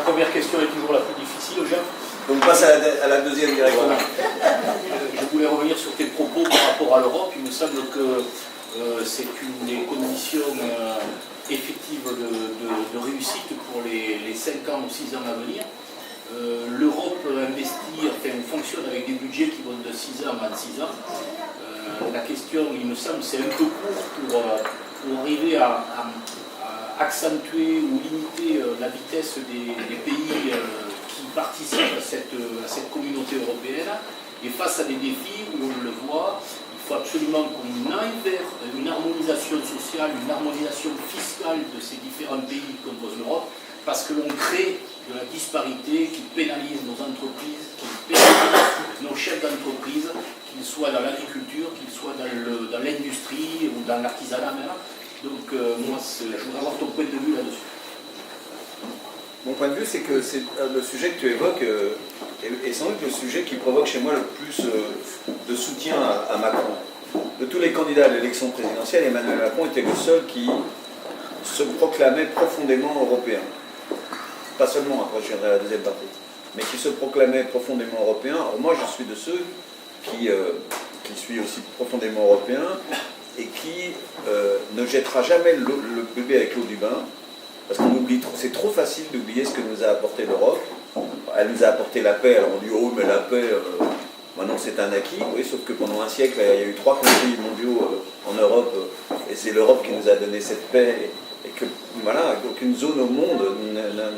première question est toujours la plus difficile, Jacques. Donc on passe à la deuxième directement. Voilà. Je voulais revenir sur tes propos par rapport à l'Europe. Il me semble que c'est une des conditions effectives de réussite pour les 5 ans ou 6 ans à venir. L'Europe investit, enfin fonctionne avec des budgets qui vont de 6 ans à 6 ans. La question, il me semble, c'est un peu court pour arriver à accentuer ou limiter la vitesse des pays qui participent à cette communauté européenne. Et face à des défis où on le voit, il faut absolument qu'on aille vers une harmonisation sociale, une harmonisation fiscale de ces différents pays qui composent l'Europe, parce que l'on crée de la disparité qui pénalise nos entreprises, qui pénalise nos chefs d'entreprise, qu'ils soient dans l'agriculture, qu'ils soient dans l'industrie ou dans l'artisanat même. Donc moi, je voudrais avoir ton point de vue là-dessus. Mon point de vue, c'est que le sujet que tu évoques est sans doute le sujet qui provoque chez moi le plus de soutien à Macron. De tous les candidats à l'élection présidentielle, Emmanuel Macron était le seul qui se proclamait profondément européen. Pas seulement, après je viendrai à la deuxième partie, mais qui se proclamait profondément européen. Alors moi, je suis de ceux qui suis aussi profondément européen et qui ne jettera jamais le bébé avec l'eau du bain, parce qu'on oublie trop, c'est trop facile d'oublier ce que nous a apporté l'Europe. Elle nous a apporté la paix, alors on dit oh mais la paix, maintenant c'est un acquis, oui, sauf que pendant un siècle il y a eu 3 conflits mondiaux en Europe, et c'est l'Europe qui nous a donné cette paix, et que voilà, aucune zone au monde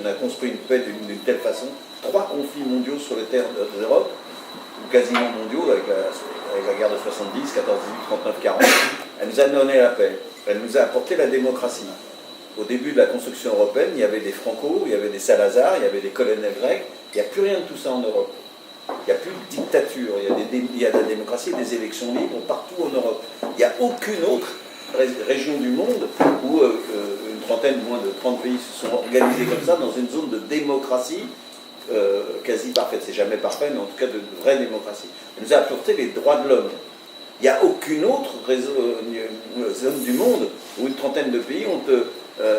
n'a construit une paix d'une telle façon. 3 conflits mondiaux sur les terres de l'Europe, ou quasiment mondiaux, avec la guerre de 70, 14, 18, 39, 40, elle nous a donné la paix, elle nous a apporté la démocratie. Au début de la construction européenne, il y avait des Franco, il y avait des Salazar, il y avait des colonels grecs, il n'y a plus rien de tout ça en Europe. Il n'y a plus de dictature, il y a de la démocratie et des élections libres partout en Europe. Il n'y a aucune autre région du monde où une trentaine, moins de 30 pays se sont organisés comme ça dans une zone de démocratie quasi parfaite. C'est jamais parfait, mais en tout cas de vraie démocratie. Elle nous a apporté les droits de l'homme. Il n'y a aucune autre zone du monde où une trentaine de pays ont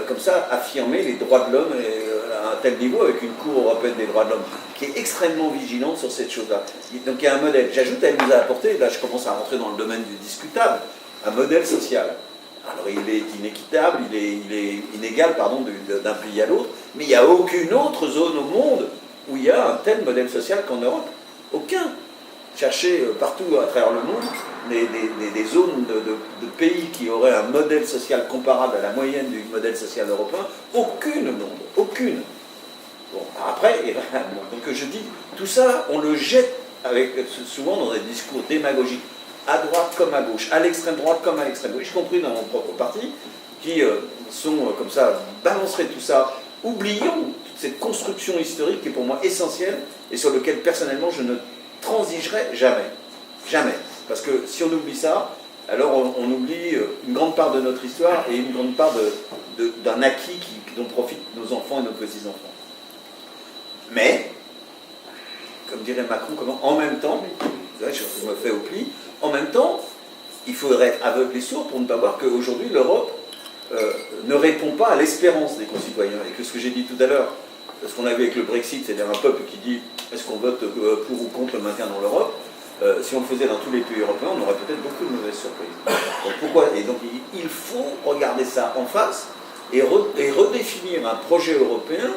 comme ça affirmé les droits de l'homme à un tel niveau, avec une Cour européenne des droits de l'homme qui est extrêmement vigilante sur cette chose-là. Donc il y a un modèle. J'ajoute, elle nous a apporté, là je commence à rentrer dans le domaine du discutable, un modèle social. Alors il est inéquitable, il est inégal pardon, d'un pays à l'autre, mais il n'y a aucune autre zone au monde où il y a un tel modèle social qu'en Europe. Aucun. Cherchez partout à travers le monde des zones de pays qui auraient un modèle social comparable à la moyenne du modèle social européen. Aucune au monde. Aucune. Bon, après, donc je dis, tout ça, on le jette souvent dans des discours démagogiques, à droite comme à gauche, à l'extrême droite comme à l'extrême gauche, y compris dans mon propre parti, qui sont comme ça, balanceraient tout ça, oubliant toute cette construction historique qui est pour moi essentielle et sur laquelle personnellement je ne transigerai jamais. Jamais. Parce que si on oublie ça, alors on oublie une grande part de notre histoire et une grande part d'un acquis dont profitent nos enfants et nos petits-enfants. Mais, comme dirait Macron, en même temps, je me fais au pli, en même temps, il faudrait être aveugle et sourd pour ne pas voir qu'aujourd'hui l'Europe ne répond pas à l'espérance des concitoyens. Et que ce que j'ai dit tout à l'heure, ce qu'on a vu avec le Brexit, c'est-à-dire un peuple qui dit est-ce qu'on vote pour ou contre le maintien dans l'Europe, si on le faisait dans tous les pays européens, on aurait peut-être beaucoup de mauvaises surprises. Donc pourquoi ? Et donc il faut regarder ça en face et redéfinir un projet européen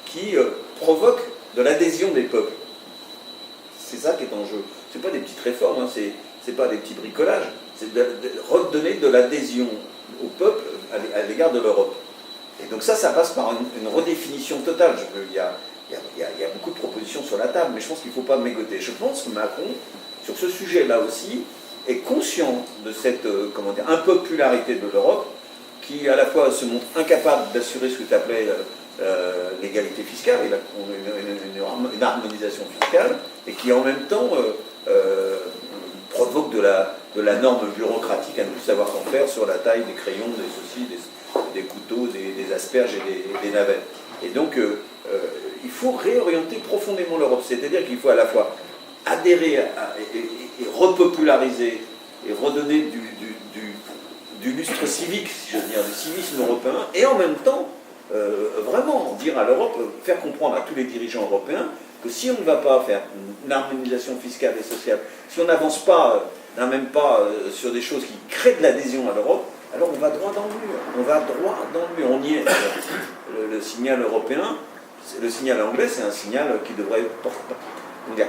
qui provoque de l'adhésion des peuples. C'est ça qui est en jeu. Ce n'est pas des petites réformes, hein, c'est pas des petits bricolages, c'est de redonner de l'adhésion au peuple à l'égard de l'Europe. Et donc ça passe par une redéfinition totale. Il y a beaucoup de propositions sur la table, mais je pense qu'il ne faut pas mégoter. Je pense que Macron, sur ce sujet-là aussi, est conscient de cette impopularité de l'Europe, qui à la fois se montre incapable d'assurer ce que tu appelais l'égalité fiscale, et une harmonisation fiscale, et qui en même temps provoque de la norme bureaucratique à ne plus savoir qu'en faire sur la taille des crayons, des ceci, des couteaux, des asperges et des navettes. Et donc, il faut réorienter profondément l'Europe. C'est-à-dire qu'il faut à la fois adhérer et repopulariser et redonner du lustre civique, si je veux dire, du civisme européen, et en même temps vraiment dire à l'Europe, faire comprendre à tous les dirigeants européens que si on ne va pas faire une harmonisation fiscale et sociale, si on n'avance pas d'un même pas sur des choses qui créent de l'adhésion à l'Europe, alors on va droit dans le mur. On va droit dans le mur. On y est. Le signal européen, le signal anglais, c'est un signal qui devrait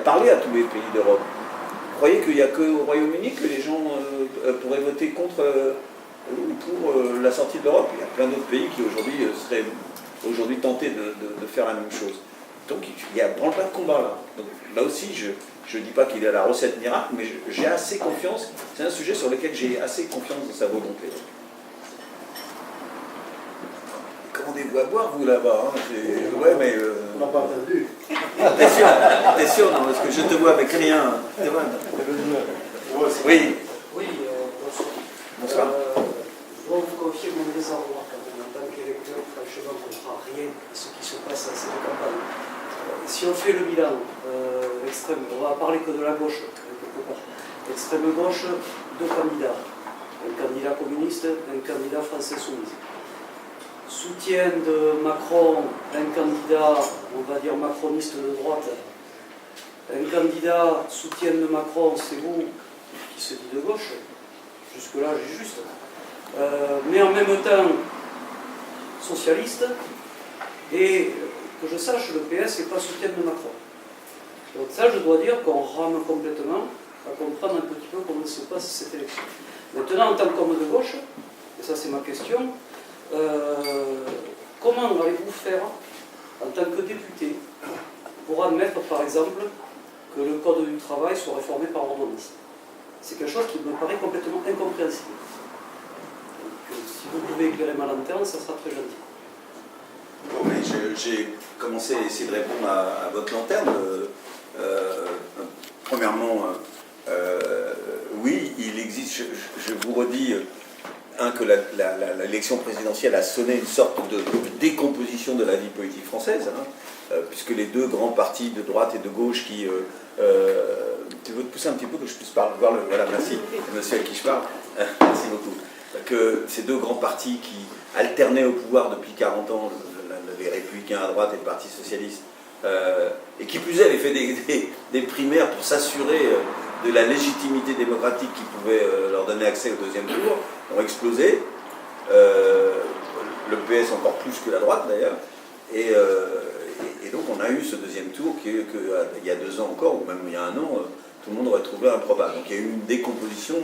parler à tous les pays d'Europe. Vous croyez qu'il n'y a qu'au Royaume-Uni que les gens pourraient voter contre ou pour la sortie de l'Europe? Il y a plein d'autres pays qui aujourd'hui seraient tentés de faire la même chose. Donc il y a branle-bas de combat là. Donc là aussi, je ne dis pas qu'il a la recette miracle, mais j'ai assez confiance. C'est un sujet sur lequel j'ai assez confiance dans sa volonté. Commandez-vous à boire, vous, là-bas. Hein. Ouais, mais... On n'a pas entendu. T'es sûr, non, parce que je te vois avec rien. Oui. Oui, Bonsoir. Je dois vous confier mon désarroi quand même en tant qu'électeur. Franchement, on ne comprend rien de ce qui se passe à cette campagne. Si on fait le bilan, l'extrême, on va parler que de la gauche, quelque part. L'extrême gauche, deux candidats. Un candidat communiste, un candidat français soumise. Soutien de Macron, un candidat, on va dire macroniste de droite. Un candidat soutien de Macron, c'est vous, qui se dit de gauche. Jusque-là, j'ai juste. Mais en même temps, socialiste. Et que je sache, le PS n'est pas soutien de Macron. Donc ça, je dois dire qu'on rame complètement à comprendre un petit peu comment se passe cette élection. Maintenant, en tant qu'homme de gauche, et ça c'est ma question, comment allez-vous faire en tant que député pour admettre, par exemple, que le Code du travail soit réformé par ordonnance? C'est quelque chose qui me paraît complètement incompréhensible. Donc, si vous pouvez éclairer ma lanterne, ça sera très gentil. Bon, mais j'ai commencé à essayer de répondre à votre lanterne. Premièrement, oui, il existe, je vous redis, que l'élection présidentielle a sonné une sorte de décomposition de la vie politique française, hein, puisque les deux grands partis de droite et de gauche qui... tu veux te pousser un petit peu que je puisse voir le... Voilà, merci, monsieur à qui je parle. Merci beaucoup. Que ces deux grands partis qui alternaient au pouvoir depuis 40 ans, les Républicains à droite et le Parti Socialiste, et qui plus est avaient fait des primaires pour s'assurer de la légitimité démocratique qui pouvait leur donner accès au deuxième tour, ont explosé. Le PS encore plus que la droite d'ailleurs. Et donc on a eu ce deuxième tour qu'il y a 2 ans encore, ou même il y a 1 an, tout le monde aurait trouvé improbable. Donc il y a eu une décomposition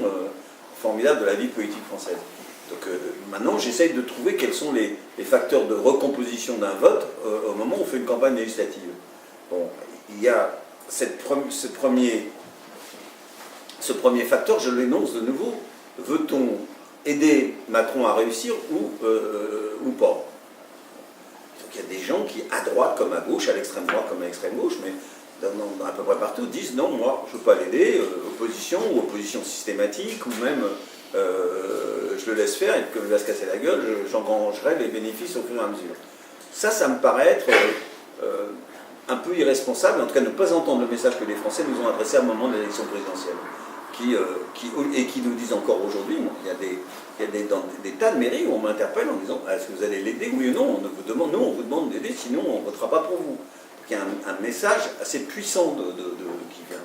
formidable de la vie politique française. Donc maintenant j'essaye de trouver quels sont les facteurs de recomposition d'un vote au moment où on fait une campagne législative. Bon, il y a ce premier facteur, je l'énonce de nouveau. Veut-on aider Macron à réussir ou pas? Donc il y a des gens qui, à droite comme à gauche, à l'extrême droite comme à l'extrême gauche, mais à peu près partout, disent non, moi je ne veux pas l'aider, opposition ou opposition systématique, ou même je le laisse faire et comme il va se casser la gueule, j'engrangerai les bénéfices au fur et à mesure. Ça me paraît être un peu irresponsable, en tout cas ne pas entendre le message que les Français nous ont adressé à un moment de l'élection présidentielle. Et qui nous disent encore aujourd'hui, il y a des tas de mairies où on m'interpelle en disant est-ce que vous allez l'aider, oui ou non? On vous demande d'aider, sinon on ne votera pas pour vous. Il y a un message assez puissant qui vient.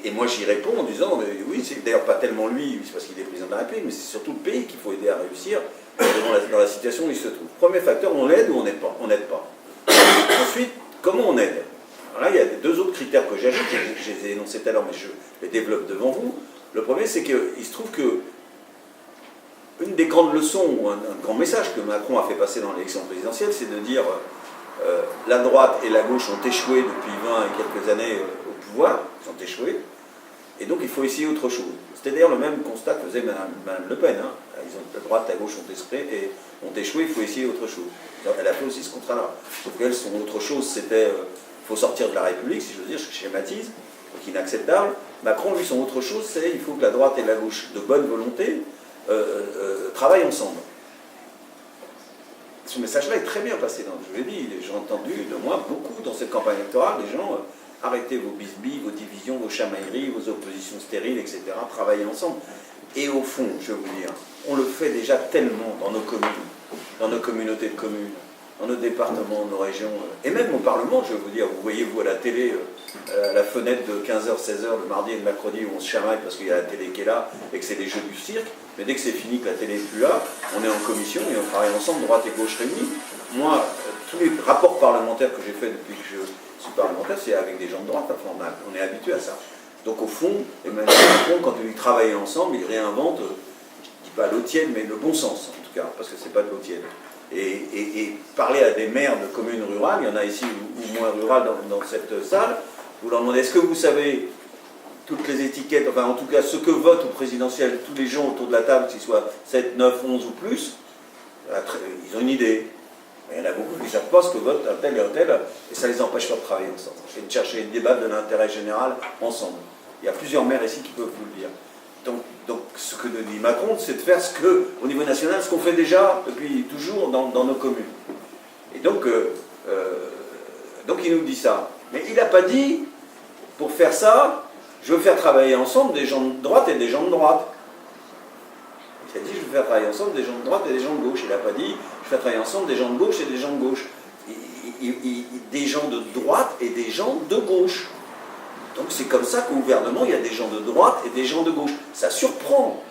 Et moi j'y réponds en disant oui, c'est d'ailleurs pas tellement lui, c'est parce qu'il est président de la République, mais c'est surtout le pays qu'il faut aider à réussir dans la situation où il se trouve. Premier facteur, on l'aide ou on n'aide pas? On n'aide pas. Ensuite, comment on aide? Alors là, il y a 2 autres critères que j'ajoute, je les ai énoncés tout à l'heure, mais je les développe devant vous. Le premier, c'est qu'il se trouve que une des grandes leçons, ou un grand message que Macron a fait passer dans l'élection présidentielle, c'est de dire la droite et la gauche ont échoué depuis 20 et quelques années au pouvoir, ils ont échoué, et donc il faut essayer autre chose. C'était d'ailleurs le même constat que faisait Mme Le Pen. Hein. La droite et la gauche ont échoué, il faut essayer autre chose. Elle a fait aussi ce contrat-là. Sauf qu'elle, son autre chose, c'était il faut sortir de la République, si je veux dire, je schématise, donc inacceptable. Macron, lui, son autre chose, c'est il faut que la droite et la gauche, de bonne volonté, travaillent ensemble. Ce message-là est très bien passé. Je l'ai dit, j'ai entendu de moi beaucoup dans cette campagne électorale, des gens arrêtez vos bisbilles, vos divisions, vos chamailleries, vos oppositions stériles, etc. Travaillez ensemble. Et au fond, je vais vous dire, on le fait déjà tellement dans nos communes. dans nos communautés de communes, dans nos départements, nos régions, et même au Parlement, je vais vous dire, vous voyez, vous, à la télé, à la fenêtre de 15h, 16h, le mardi et le mercredi, où on se chamaille parce qu'il y a la télé qui est là, et que c'est les jeux du cirque, mais dès que c'est fini, que la télé n'est plus là, on est en commission et on travaille ensemble, droite et gauche réunis. Moi, tous les rapports parlementaires que j'ai faits depuis que je suis parlementaire, c'est avec des gens de droite, enfin, on est habitué à ça. Donc au fond, Emmanuel Macron, quand ils travaillent ensemble, ils réinventent, je ne dis pas l'eau tiède, mais le bon sens en tout cas, parce que c'est pas de l'eau tiède. Et parler à des maires de communes rurales, il y en a ici ou moins rurales dans cette salle, vous leur demandez, est-ce que vous savez toutes les étiquettes, enfin en tout cas ce que votent au présidentiel tous les gens autour de la table, qu'ils soient 7, 9, 11 ou plus, ils ont une idée. Mais il y en a beaucoup qui ne savent pas ce que vote un tel et un tel, et ça ne les empêche pas de travailler ensemble, et de chercher et de débattre de l'intérêt général ensemble. Il y a plusieurs maires ici qui peuvent vous le dire. Donc ce que nous dit Macron, c'est de faire ce que, au niveau national, ce qu'on fait déjà depuis toujours dans nos communes. Et donc il nous dit ça. Mais il n'a pas dit, pour faire ça, je veux faire travailler ensemble des gens de droite et des gens de droite. Il a dit, je veux faire travailler ensemble des gens de droite et des gens de gauche. Il n'a pas dit, je veux faire travailler ensemble des gens de gauche et des gens de gauche. Des gens de droite et des gens de gauche. Donc c'est comme ça qu'au gouvernement, il y a des gens de droite et des gens de gauche. Ça surprend.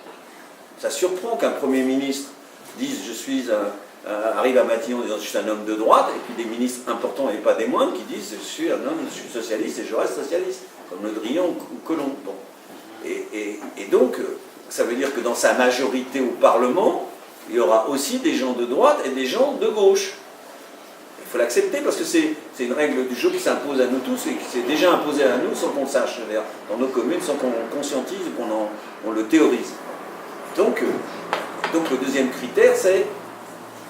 Ça surprend qu'un Premier ministre dise, arrive à Matignon en disant, je suis un homme de droite, et puis des ministres importants et pas des moindres qui disent, je suis socialiste et je reste socialiste, comme Le Drian ou Collomb. Bon. Et donc, ça veut dire que dans sa majorité au Parlement, il y aura aussi des gens de droite et des gens de gauche. Il faut l'accepter parce que c'est une règle du jeu qui s'impose à nous tous et qui s'est déjà imposée à nous sans qu'on le sache, dans nos communes, sans qu'on conscientise ou qu'on le théorise. Donc le deuxième critère, c'est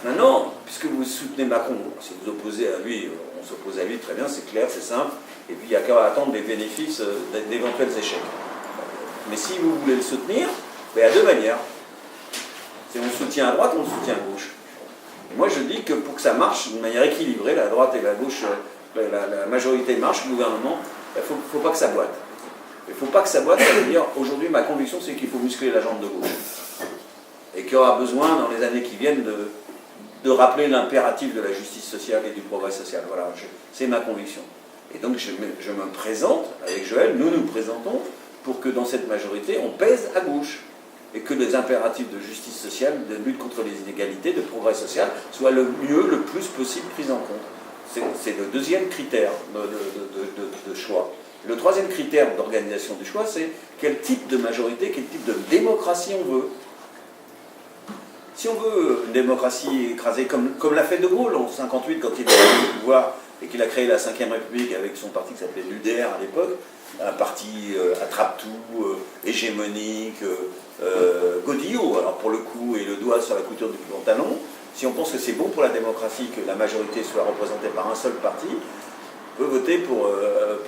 maintenant, puisque vous soutenez Macron, si vous opposez à lui, on s'oppose à lui, très bien, c'est clair, c'est simple, et puis il n'y a qu'à attendre les bénéfices d'éventuels échecs. Mais si vous voulez le soutenir, il y a deux manières. C'est on le soutient à droite ou on le soutient à gauche. Et moi je dis que pour que ça marche d'une manière équilibrée, la droite et la gauche, la majorité marche, le gouvernement, il ne faut pas que ça boite. Il ne faut pas que ça boite, ça veut dire, aujourd'hui ma conviction c'est qu'il faut muscler la jambe de gauche. Et qu'il y aura besoin dans les années qui viennent de rappeler l'impératif de la justice sociale et du progrès social. Voilà, c'est ma conviction. Et donc je me présente, avec Joël, nous nous présentons pour que dans cette majorité on pèse à gauche. Et que les impératifs de justice sociale, de lutte contre les inégalités, de progrès social, soient le mieux, le plus possible pris en compte. C'est le deuxième critère de choix. Le troisième critère d'organisation du choix, c'est quel type de majorité, quel type de démocratie on veut. Si on veut une démocratie écrasée, comme l'a fait De Gaulle en 1958, quand il est arrivé au pouvoir et qu'il a créé la Ve République avec son parti qui s'appelait l'UDR à l'époque, un parti attrape-tout, hégémonique, godillot, alors pour le coup, et le doigt sur la couture du pantalon. Si on pense que c'est bon pour la démocratie que la majorité soit représentée par un seul parti, on peut voter pour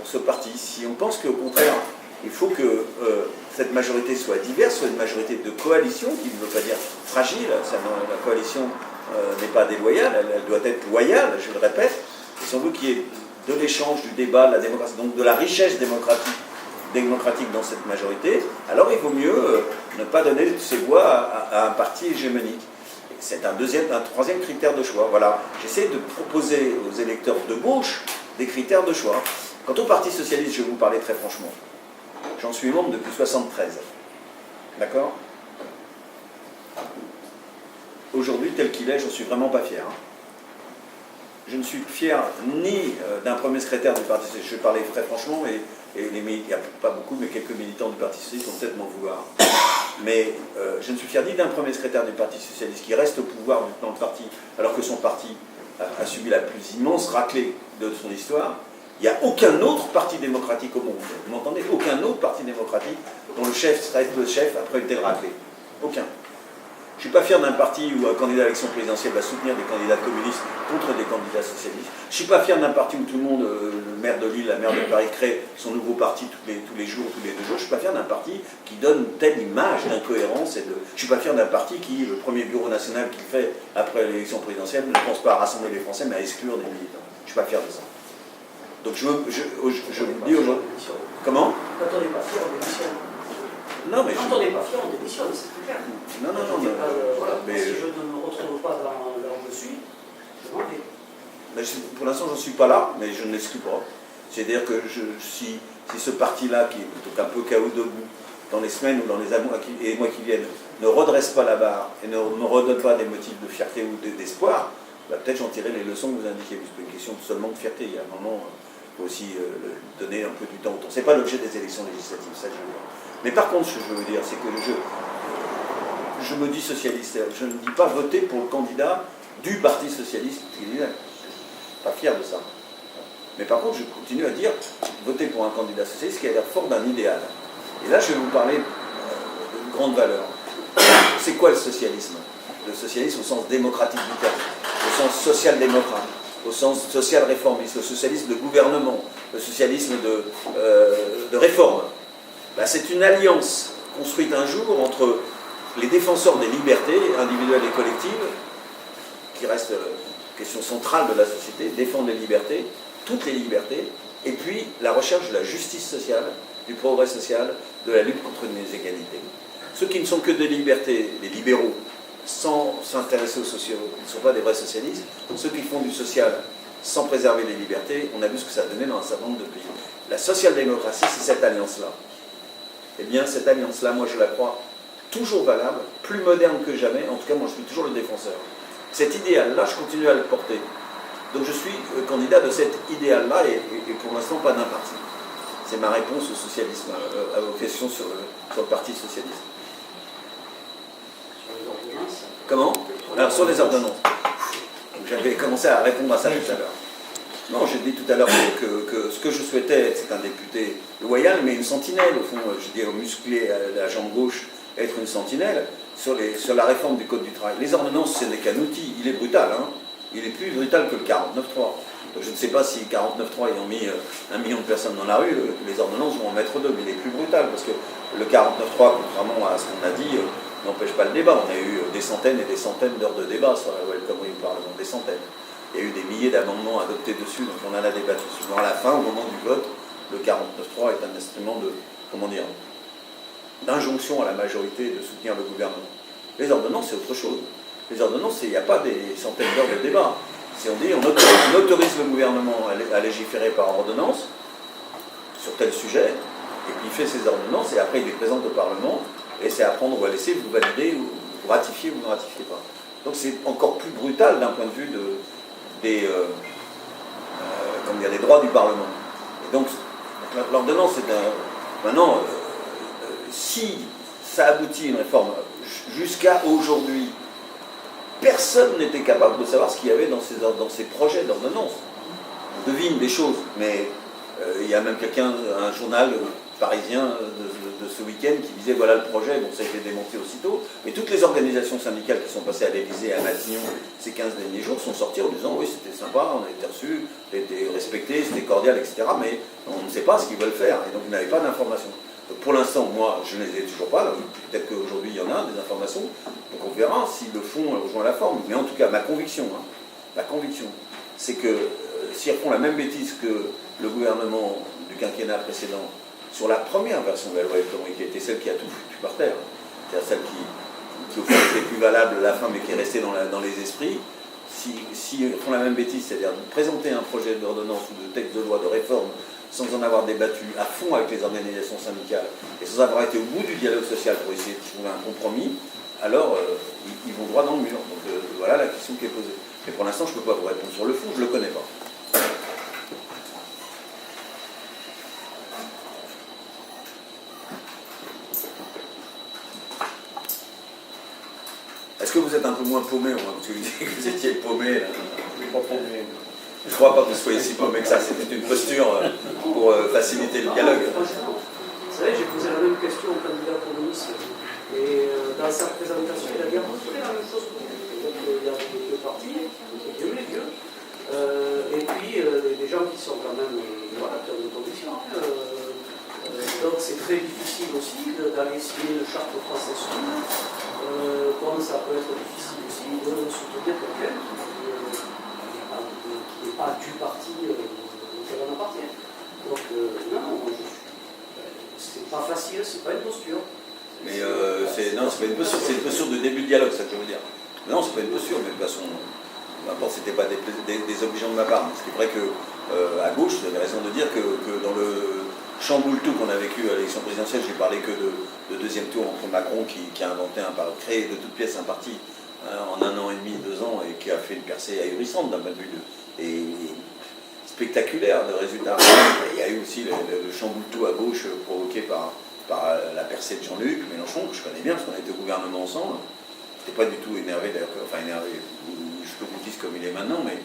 ce parti. Si on pense qu'au contraire, il faut que cette majorité soit diverse, soit une majorité de coalition, qui ne veut pas dire fragile, la coalition n'est pas déloyale, elle doit être loyale, je le répète, et si on veut qu'il y ait de l'échange, du débat, de la démocratie, donc de la richesse démocratique dans cette majorité, alors il vaut mieux ne pas donner ses voix à un parti hégémonique. C'est un troisième critère de choix. Voilà, j'essaie de proposer aux électeurs de gauche des critères de choix. Quant au Parti Socialiste, je vais vous parler très franchement. J'en suis membre depuis 1973. D'accord ? Aujourd'hui, tel qu'il est, je ne suis vraiment pas fier. Je ne suis fier ni d'un premier secrétaire du Parti Socialiste, je vais parler très franchement, il n'y a pas beaucoup, mais quelques militants du Parti Socialiste vont peut-être m'en vouloir. Mais je ne suis fier ni d'un premier secrétaire du Parti Socialiste qui reste au pouvoir dans le parti, alors que son parti a subi la plus immense raclée de son histoire. Il n'y a aucun autre parti démocratique au monde, vous m'entendez ? Aucun autre parti démocratique dont le chef reste le chef après une telle raclée. Aucun. Je ne suis pas fier d'un parti où un candidat à l'élection présidentielle va soutenir des candidats communistes contre des candidats socialistes. Je ne suis pas fier d'un parti où tout le monde, le maire de Lille, la maire de Paris, crée son nouveau parti tous les jours, tous les 2 jours. Je ne suis pas fier d'un parti qui donne telle image d'incohérence. Je ne suis pas fier d'un parti qui, le premier bureau national qu'il fait après l'élection présidentielle, ne pense pas à rassembler les Français, mais à exclure des militants. Je ne suis pas fier de ça. Donc je vous dis aujourd'hui... Comment ? Quand on n'est pas fier, on démissionne. Non, mais quand on n'est pas fier, on démissionne, c'est plus clair. Non. Voilà. Mais... Si je ne me retrouve pas dans Pour l'instant, j'en suis pas là, mais je ne l'exclus pas. C'est-à-dire que si ce parti-là, qui est plutôt un peu chaos debout, dans les semaines ou dans les mois qui viennent, ne redresse pas la barre et ne me redonne pas des motifs de fierté ou d'espoir, bah, peut-être j'en tirerai les leçons que vous indiquez. C'est pas une question seulement de fierté. Il y a un moment, il faut aussi donner un peu du temps au temps. Ce n'est pas l'objet des élections législatives, ça je veux dire. Mais par contre, ce que je veux dire, c'est que je me dis socialiste. Je ne dis pas voter pour le candidat du Parti socialiste. Je ne suis pas fier de ça. Mais par contre, je continue à dire voter pour un candidat socialiste qui a l'air fort d'un idéal. Et là, je vais vous parler d'une grande valeur. C'est quoi le socialisme? Le socialisme au sens démocratique du terme, au sens social-démocrate, au sens social-réformiste, le socialisme de gouvernement, le socialisme de réforme. Ben, c'est une alliance construite un jour entre les défenseurs des libertés individuelles et collectives, qui reste une question centrale de la société, défendre les libertés, toutes les libertés, et puis la recherche de la justice sociale, du progrès social, de la lutte contre les inégalités. Ceux qui ne sont que des libertés, les libéraux, sans s'intéresser aux sociaux, ils ne sont pas des vrais socialistes. Ceux qui font du social sans préserver les libertés, on a vu ce que ça a donné dans un certain nombre de pays. La social-démocratie, c'est cette alliance-là. Eh bien, cette alliance-là, moi je la crois toujours valable, plus moderne que jamais, en tout cas moi je suis toujours le défenseur. Cet idéal-là, je continue à le porter. Donc je suis candidat de cet idéal-là et pour l'instant pas d'un parti. C'est ma réponse au socialisme, à vos questions sur le Parti socialiste. Sur les ordonnances. Comment? Alors sur les ordonnances. J'avais commencé à répondre à ça tout à l'heure. Non, j'ai dit tout à l'heure que ce que je souhaitais, c'est un député loyal, mais une sentinelle, au fond, je dis musclé à la jambe gauche, être une sentinelle, sur la réforme du Code du travail. Les ordonnances, ce n'est qu'un outil, il est brutal, hein. Il est plus brutal que le 49.3. Je ne sais pas si 49.3 ayant mis 1 million de personnes dans la rue, les ordonnances vont en mettre deux, mais il est plus brutal, parce que le 49.3, contrairement à ce qu'on a dit, n'empêche pas le débat. On a eu des centaines et des centaines d'heures de débat sur la Welcome au Parlement, des centaines. Il y a eu des milliers d'amendements adoptés dessus, donc on en a débattu souvent. À la fin, au moment du vote, le 49.3 est un instrument d'injonction à la majorité de soutenir le gouvernement. Les ordonnances, c'est autre chose. Les ordonnances, il n'y a pas des centaines d'heures de débat. Si on dit on autorise le gouvernement à légiférer par ordonnance sur tel sujet, et puis il fait ses ordonnances, et après il les présente au Parlement, et c'est à prendre ou à laisser, vous validez, ou vous ratifiez ou vous ne ratifiez pas. Donc c'est encore plus brutal d'un point de vue des droits du Parlement. Et donc l'ordonnance, c'est maintenant, si ça aboutit à une réforme, jusqu'à aujourd'hui, personne n'était capable de savoir ce qu'il y avait dans ces projets d'ordonnance. On devine des choses, mais il y a même un journal parisien de ce week-end qui disait voilà le projet, bon ça a été démonté aussitôt, mais toutes les organisations syndicales qui sont passées à l'Élysée, à Matignon ces 15 derniers jours sont sorties en disant oui c'était sympa, on a été reçus, on a été respectés, c'était cordial, etc. Mais on ne sait pas ce qu'ils veulent faire, et donc vous n'avez pas d'informations. Donc pour l'instant, moi, je ne les ai toujours pas. Peut-être qu'aujourd'hui, il y en a des informations. Donc on verra si le fond rejoint la forme. Mais en tout cas, ma conviction, c'est que s'ils refont la même bêtise que le gouvernement du quinquennat précédent sur la première version de la loi El Khomri, qui était celle qui a tout foutu par terre, c'est-à-dire celle qui au fond était plus valable à la fin, mais qui est restée dans les esprits, s'ils font la même bêtise, c'est-à-dire de présenter un projet d'ordonnance ou de texte de loi de réforme sans en avoir débattu à fond avec les organisations syndicales et sans avoir été au bout du dialogue social pour essayer de trouver un compromis, alors ils vont droit dans le mur. Donc voilà la question qui est posée. Mais pour l'instant, je ne peux pas vous répondre sur le fond, je ne le connais pas. Est-ce que vous êtes un peu moins paumé, parce que vous disiez que vous étiez paumé là. Je ne suis pas paumé. Je ne crois pas que vous soyez si paumé que ça, c'était une posture pour faciliter le dialogue. Vous savez, j'ai posé la même question au candidat communiste, et dans sa présentation, il a dit à peu près la même chose que vous. Donc il y a les deux partis, les vieux, et puis des gens qui sont quand même, voilà, qui ont des convictions. Donc c'est très difficile aussi d'aller signer une charte française commune, comme ça peut être difficile aussi de soutenir quelqu'un qui n'est pas du parti auquel on appartient. Donc, non, c'est pas facile, c'est pas une posture. Mais c'est pas une posture, c'est une posture de début de dialogue, ça que je veux dire. Mais non, c'est pas une posture, mais de toute façon, n'importe, c'était pas des obligeants de ma part, mais ce qui est vrai que à gauche, vous avez raison de dire que dans le chamboule-tout qu'on a vécu à l'élection présidentielle, j'ai parlé que de deuxième tour entre Macron qui a inventé créé de toutes pièces un parti en 1 an et demi, 2 ans, et qui a fait une percée ahurissante d'un point de vue et spectaculaire de résultats. Et il y a eu aussi le chamboule-tout à gauche provoqué par la percée de Jean-Luc Mélenchon, que je connais bien parce qu'on était au gouvernement ensemble. J'étais pas du tout énervé d'ailleurs, enfin énervé, je peux vous dire comme il est maintenant, mais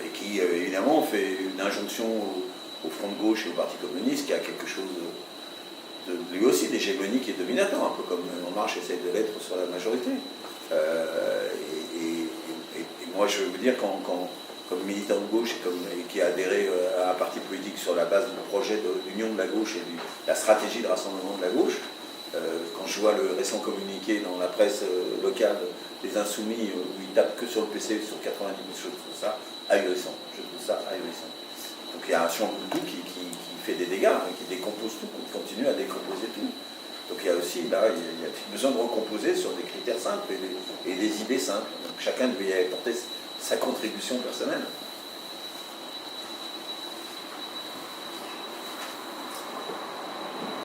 et qui évidemment fait une injonction au Front de gauche et au Parti communiste, qui a quelque chose de lui aussi d'hégémonique et dominateur, un peu comme En Marche essaie de l'être sur la majorité. Et moi je veux vous dire, comme militant de gauche et qui a adhéré à un parti politique sur la base du projet d'union de la gauche et de la stratégie de rassemblement de la gauche, quand je vois le récent communiqué dans la presse locale des Insoumis où ils tapent que sur le PC sur 90 000 choses, je trouve ça ahurissant. Donc il y a un chamboule-tout qui fait des dégâts, qui décompose tout, qui continue à décomposer tout. Donc il y a aussi là, il y a besoin de recomposer sur des critères simples et des idées simples. Donc chacun devait y apporter sa contribution personnelle.